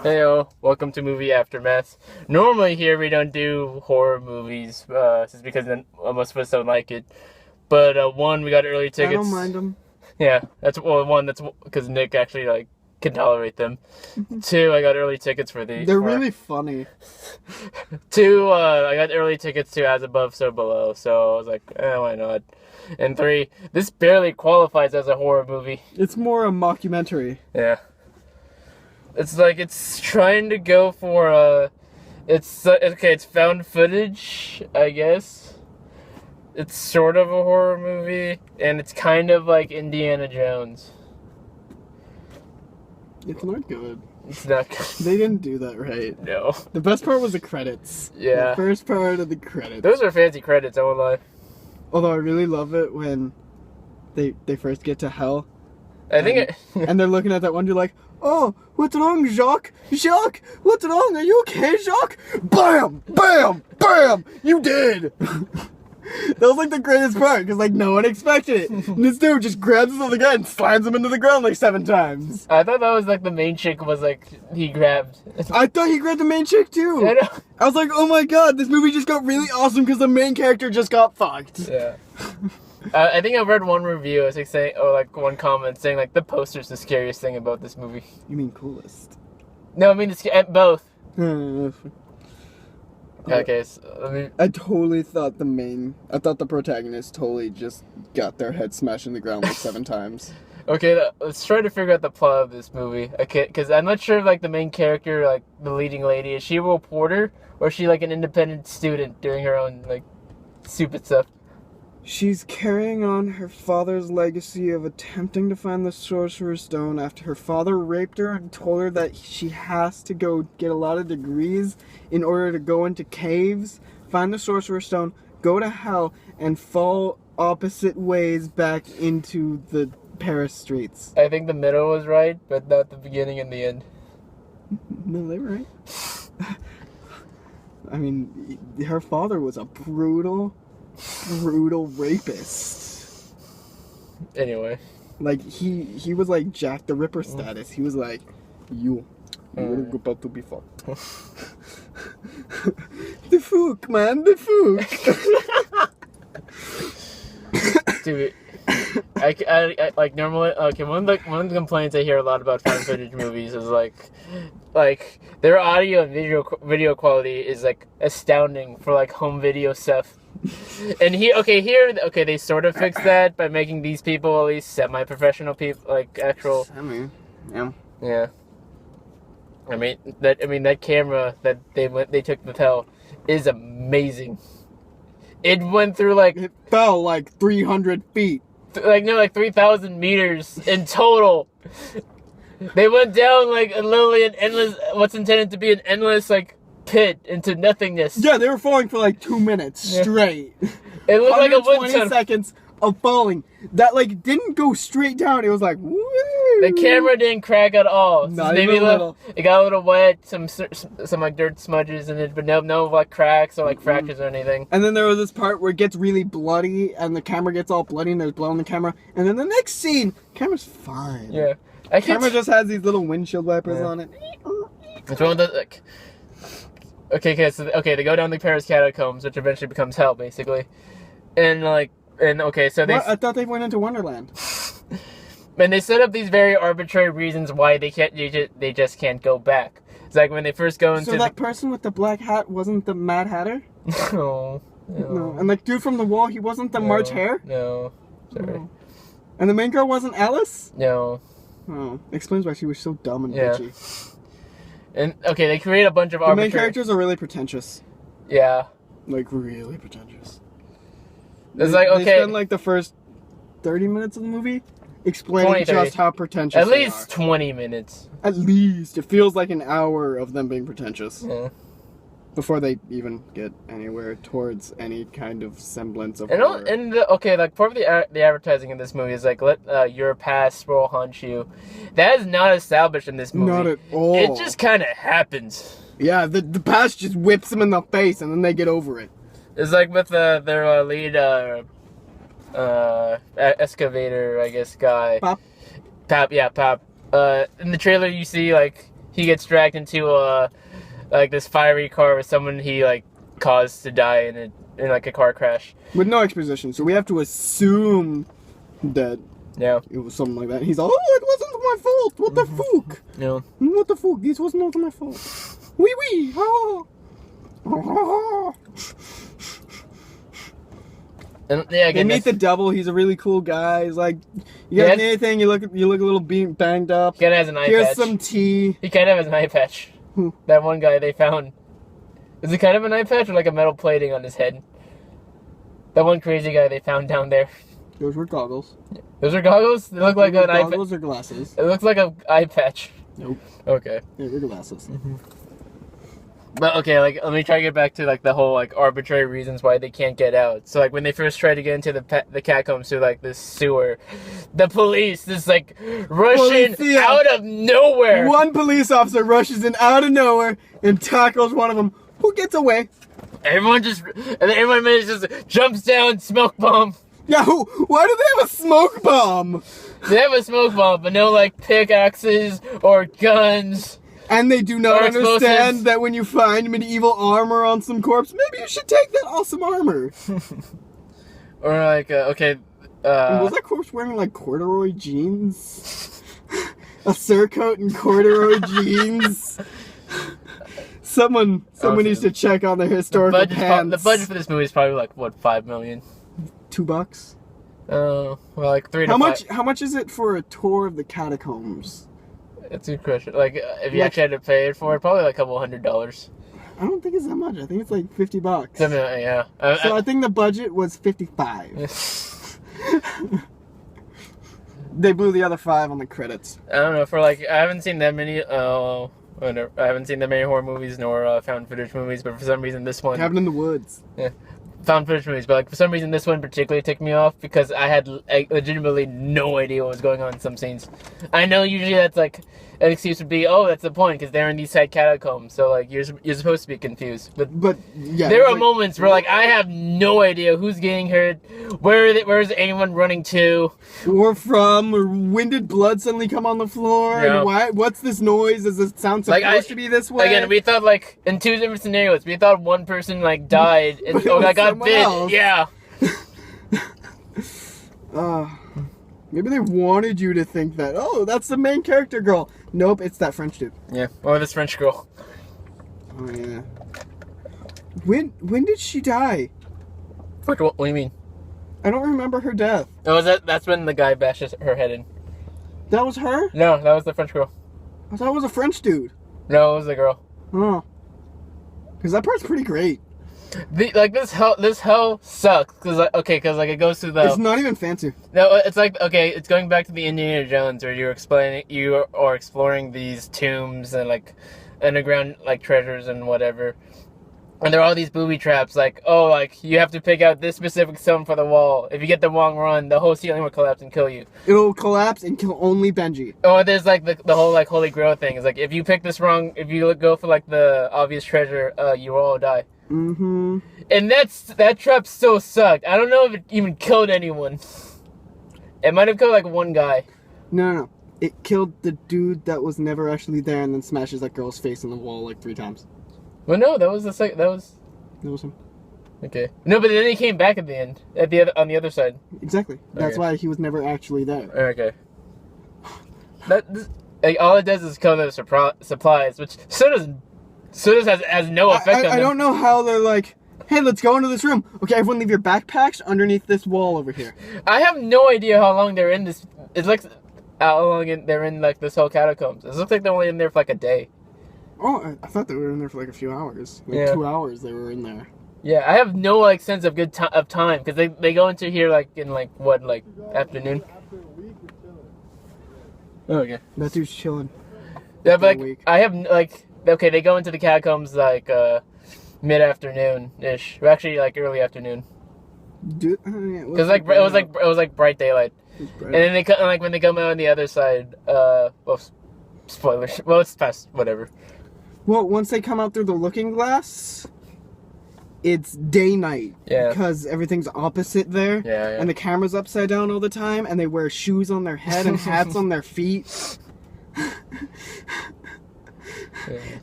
Heyo, welcome to Movie Aftermath. Normally here we don't do horror movies, just because then most of us don't like it. But one, we got early tickets. I don't mind them. Yeah, that's because Nick actually can tolerate them. Two, I got early tickets for the. They're really funny. Two, I got early tickets to As Above, So Below. So I was like, why not? And three, this barely qualifies as a horror movie. It's more a mockumentary. Yeah. It's trying to go for it's found footage, I guess. It's sort of a horror movie, and it's kind of like Indiana Jones. It's not good. It's not good. They didn't do that right. No. The best part was the credits. Yeah. The first part of the credits. Those are fancy credits, I won't lie. Although I really love it when they first get to hell. I think and they're looking at that one dude like, "Oh, what's wrong, Jacques? Jacques, what's wrong? Are you okay, Jacques?" Bam! Bam! Bam! You did! That was like the greatest part, because like no one expected it. And this dude just grabs this other guy and slams him into the ground like 7 times. I thought that was like the main chick was like he grabbed. I thought he grabbed the main chick too. I know. I was like, oh my god, this movie just got really awesome because the main character just got fucked. Yeah. I think I read one review, it's like saying, or like one comment saying like the poster's the scariest thing about this movie. You mean coolest? No, I mean both. I Okay, so totally thought the protagonist totally just got their head smashed in the ground like 7 times. Okay, let's try to figure out the plot of this movie. Okay, because I'm not sure if like the main character, like the leading lady, is she a reporter or is she like an independent student doing her own like stupid stuff? She's carrying on her father's legacy of attempting to find the Sorcerer's Stone after her father raped her and told her that she has to go get a lot of degrees in order to go into caves, find the Sorcerer's Stone, go to hell, and fall opposite ways back into the Paris streets. I think the middle was right, but not the beginning and the end. No, they were right. I mean, her father was a brutal rapist. Anyway. Like, he was like Jack the Ripper status. He was like, you're about to be fucked. The Fook, man, the Fook. Dude, I like normally. Okay, one of the complaints I hear a lot about found footage movies is like their audio and video quality is like astounding for like home video stuff. And they sort of fixed that by making these people at least semi-professional people, like actual. Yeah. I mean that camera that they took to tell is amazing. It went through like it fell like 300 feet. Like 3,000 meters in total. They went down like literally an endless, what's intended to be an endless like pit into nothingness. Yeah, they were falling for like 2 minutes straight. It looked like a wind 20 seconds of falling. That like didn't go straight down. It was like, woo! The camera didn't crack at all. Not even a little. It got a little wet, some like dirt smudges in it, but no like cracks or like fractures or anything. And then there was this part where it gets really bloody, and the camera gets all bloody, and there's blood on the camera. And then the next scene, camera's fine. Yeah, camera just has these little windshield wipers on it. It's one of the like. Okay, they go down the Paris catacombs, which eventually becomes hell, basically, so they. What? I thought they went into Wonderland. And they set up these very arbitrary reasons why they just can't go back. It's like when they first go into. So that person with the black hat wasn't the Mad Hatter? No. And like dude from the wall, he wasn't the March Hare? No. Sorry. No. And the main girl wasn't Alice? No. Oh, explains why she was so dumb and bitchy. And okay, they create a bunch of the main characters are really pretentious. Yeah. Like really pretentious. It's like okay. They spend like the first 30 minutes of the movie explaining just how pretentious at least 20 minutes. At least. It feels like an hour of them being pretentious. Yeah. Before they even get anywhere towards any kind of semblance of horror. Like part of the advertising in this movie is like let your past will haunt you. That is not established in this movie. Not at all. It just kind of happens. Yeah, the past just whips them in the face and then they get over it. It's like with their lead excavator, I guess, guy. Pop. In the trailer you see like he gets dragged into like this fiery car with someone he like caused to die in like a car crash. With no exposition, so we have to assume that Yeah. it was something like that. He's all, oh, it wasn't my fault. What the fuck? Yeah. What the fuck? This was not my fault. Wee wee. Oh. And yeah, They again, meet the devil. He's a really cool guy. He's like, you got anything? You look a little banged up. he kind of has an eye Here's patch. some tea. He kind of has an eye patch. Who? That one guy they found. Is it kind of an eye patch or like a metal plating on his head? That one crazy guy they found down there. Those were goggles. Those are goggles? They look like an eye patch. Goggles or glasses? It looks like an eye patch. Nope. Okay. They were glasses. But okay, like let me try to get back to like the whole like arbitrary reasons why they can't get out. So like when they first try to get into the catacombs through like this sewer, the police just like rushing Policia. out of nowhere. One police officer rushes in out of nowhere and tackles one of them, who gets away. Everyone just and then everyone just jumps down, smoke bomb. Yeah, why do they have a smoke bomb? They have a smoke bomb, but no like pickaxes or guns. And they do not Or understand explosives. that when you find medieval armor on some corpse, maybe you should take that awesome armor. Or like okay, Was that corpse wearing like corduroy jeans? A surcoat and corduroy jeans? Someone needs to check on their historical pants. the budget for this movie is probably like what, $5 million. $2. Well, like 3 to 5. How much is it for a tour of the catacombs? It's a good question. Like, if you Like- actually had to pay it for it, probably like a couple $100. I don't think it's that much. I think it's like $50. Something like, yeah. So I think the budget was $55. They blew the other $5 on the credits. I don't know. For like, I haven't seen that many. Whatever. I haven't seen that many horror movies nor found footage movies, but for some reason this one Cabin in the Woods. found footage movies. But like for some reason this one particularly ticked me off because I had legitimately no idea what was going on in some scenes. I know usually that's like an excuse would be, oh, that's the point because they're in these side catacombs, so like you're supposed to be confused. But Yeah, there it's are like- moments where like I have no idea who's getting hurt, where is anyone running to. Or from, or when did blood suddenly come on the floor? Yeah. And what's this noise? Does it sound Like, supposed to be this way? Again, we thought like in 2 different scenarios. We thought one person like died and But it or was like got someone bit. else. Yeah. Maybe they wanted you to think that, oh, that's the main character girl. Nope, it's that French dude. Yeah. Or this French girl. Oh, yeah. When did she die? What do you mean? I don't remember her death. Oh, that's when the guy bashes her head in. That was her? No, that was the French girl. I thought it was a French dude. No, it was the girl. Oh. Because that part's pretty great. This hell sucks because it goes through the. It's not even fancy. No, it's like it's going back to the Indiana Jones where you are exploring these tombs and like underground like treasures and whatever, and there are all these booby traps like you have to pick out this specific stone for the wall. If you get the wrong run, the whole ceiling will collapse and kill you. It'll collapse and kill only Benji. Or there's like the whole like Holy Grail thing. It's like if you pick this wrong, if you go for like the obvious treasure, you will all die. Mm-hmm. And that trap still sucked. I don't know if it even killed anyone. It might have killed like one guy. No. It killed the dude that was never actually there and then smashes that girl's face in the wall like 3 times. Well, no, that was That was him. okay. No, but then he came back at the end, on the other side. Exactly. That's Okay. why he was never actually there. Okay. All it does is kill their supplies, which Sodas has no effect on them. I don't know how they're like, hey, let's go into this room. Okay, everyone leave your backpacks underneath this wall over here. I have no idea how long they're in this. It's like how long they're in like this whole catacombs. It looks like they're only in there for like a day. Oh, I thought they were in there for like a few hours. Like Yeah. 2 hours they were in there. Yeah, I have no like sense of of time because they go into here like in like what like afternoon. Oh, okay. That dude's chilling. Yeah, a but like week. I have like okay, they go into the catacombs like mid-afternoon ish. Actually, like early afternoon. Dude, yeah, Because like it was like bright daylight, and then they like when they come out on the other side. Well, spoilers. Well, it's past whatever. Well, once they come out through the looking glass, it's day-night. Yeah. Because everything's opposite there. Yeah. And the camera's upside down all the time, and they wear shoes on their head and hats on their feet.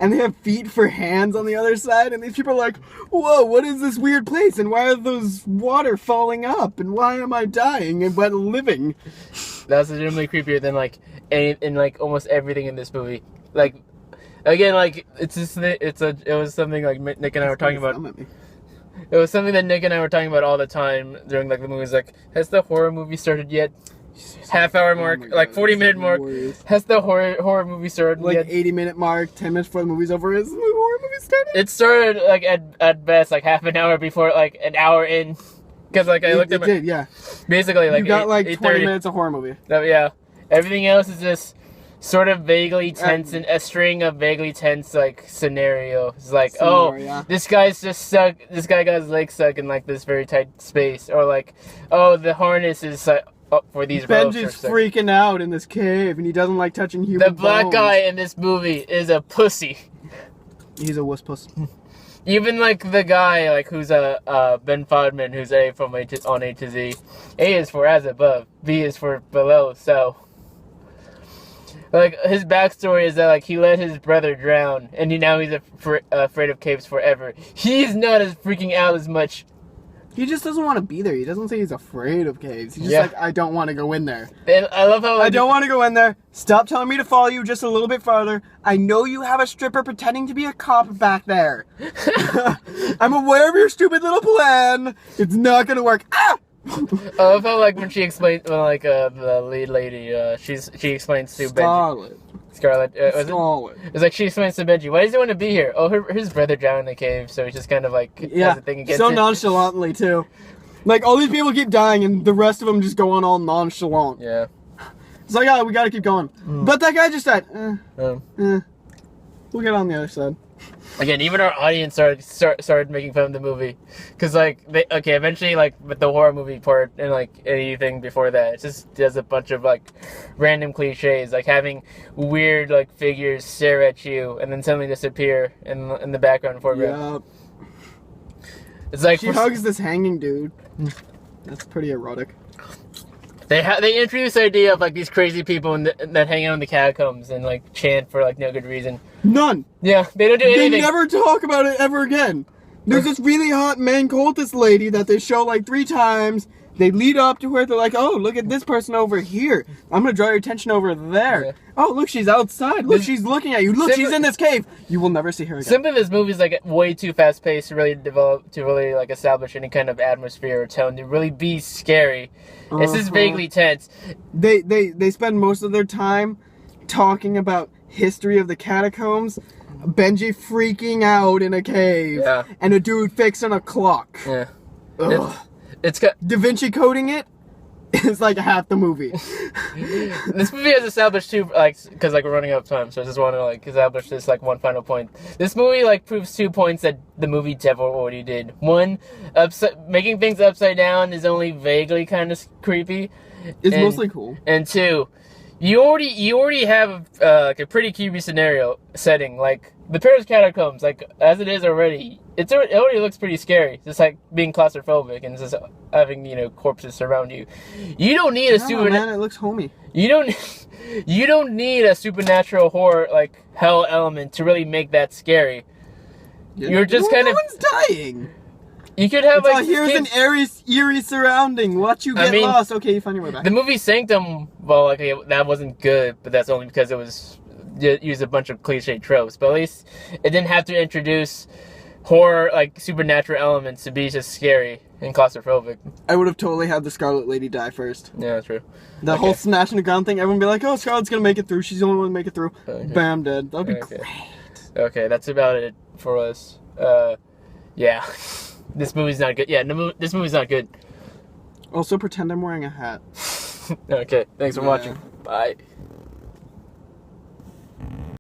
And they have feet for hands on the other side, and these people are like, whoa, what is this weird place? And why are those water falling up? And why am I dying and but living? That's legitimately creepier than like in like almost everything in this movie. Like again, like it was something like Nick and I were talking about. It was something that Nick and I were talking about all the time during like the movies. Like, has the horror movie started yet? Half-hour mark, like 40-minute mark. Has the horror movie started like yet? 80-minute mark, 10 minutes before the movie's over. Is the horror movie started? It started like at best like half an hour before, like an hour in. Because like I looked at it, yeah. Basically like you got like 20 8:30. minutes of horror movie. Yeah. Everything else is just sort of vaguely tense and a string of vaguely tense like scenarios. Like, this guy's just stuck. This guy got his leg stuck in like this very tight space, or like, oh, the harness is up for these ropes. Benji's freaking out in this cave, and he doesn't like touching human The black guy in this movie is a pussy. He's a wuss puss. Even like the guy like who's Ben Fodman, who's A from A to Z. A is for as above, B is for below. So. Like, his backstory is that, like, he let his brother drown, and now he's afraid of caves forever. He's not as freaking out as much. He just doesn't want to be there. He doesn't say he's afraid of caves. He's just like, I don't want to go in there. And I love how... I don't want to go in there. Stop telling me to follow you just a little bit farther. I know you have a stripper pretending to be a cop back there. I'm aware of your stupid little plan. It's not going to work. Ah! I love how, like, when she explains, the lead lady, she explains to Benji. Scarlet. It's like she explains to Benji, why does he want to be here? Oh, his brother drowned in the cave, so he's just kind of like, has a thing against so it. Nonchalantly, too. Like, all these people keep dying, and the rest of them just go on all nonchalant. Yeah. It's like, we gotta keep going. But that guy just died. We'll get on the other side. Again, even our audience started making fun of the movie, because like eventually like with the horror movie part and like anything before that, it just does a bunch of like random cliches, like having weird like figures stare at you and then suddenly disappear in the background and foreground. Yeah. It's like she hugs this hanging dude. That's pretty erotic. They introduce the idea of like these crazy people that hang out in the catacombs and like chant for like no good reason. None. Yeah, they don't do anything. They never talk about it ever again. There's this really hot main cultist lady that they show like 3 times. They lead up to her. They're like, oh, look at this person over here. I'm going to draw your attention over there. Yeah. Oh, look, she's outside. Look, she's looking at you. Look, she's in this cave. You will never see her again. Simply, this movie's like way too fast-paced to really like establish any kind of atmosphere or tone, to really be scary. It's just vaguely tense. They spend most of their time talking about history of the catacombs, Benji freaking out in a cave, and a dude fixing a clock. Yeah. It's got Da Vinci coding it. It's like half the movie. This movie has established two, like, because like we're running out of time, so I just want to like establish this like one final point. This movie like proves 2 points that the movie Devil already did. One, making things upside down is only vaguely kind of creepy. It's mostly cool. And 2, you already have like a pretty creepy scenario setting, like the Paris catacombs, like as it is already. It already looks pretty scary, just like being claustrophobic and just having corpses surround you. You don't need a man, it looks homey. You don't need a supernatural horror like hell element to really make that scary. You're just no one's dying. You could have like here's an eerie surrounding. Watch you get lost. Okay, you find your way back. The movie Sanctum, well, okay, that wasn't good, but that's only because it was used a bunch of cliche tropes. But at least it didn't have to introduce horror, like supernatural elements, to be just scary and claustrophobic. I would have totally had the Scarlet Lady die first. Yeah, that's true. The whole smashing the gun thing, everyone would be like, oh, Scarlet's gonna make it through. She's the only one to make it through. Okay. Bam, dead. That would be great. Okay, that's about it for us. Yeah. This movie's not good. Yeah, this movie's not good. Also, pretend I'm wearing a hat. Okay, thanks for watching. Bye.